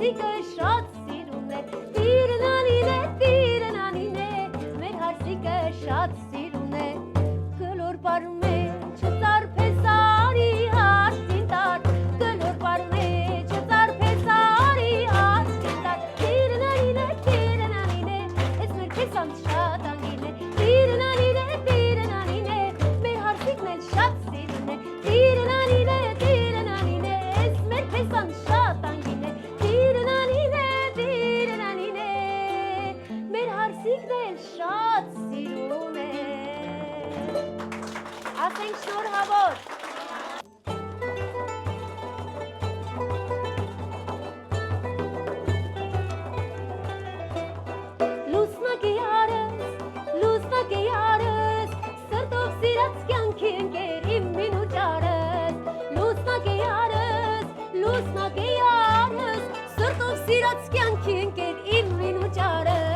հարսիկը շատ սիրուն է, տիրնանին է, տիրնանին է, մեր հարսիկը շատ սիրուն է, կլոր պարում է, չծարպես արի հարսին տար, կլոր պարում է, չծարպես արի հարսին տար, տիրնանին է, ես մեր քեսան շատ անգին է, տիրնանին է, մեր հարսիկն էլ շատ սիրուն է, տիրնանին է, ես մեր քեսան շատ անգին է, տիրնանին է, մեր հարսիկն էլ շատ սիրուն է, ասենք շնորհավոր։ Լուսնակի արս, սրտով սիրած կյանքի ընկեր իմ մինուճարս, լուսնակի արս, սրտով սիրած կյանքի ընկեր իմ մինուճարս,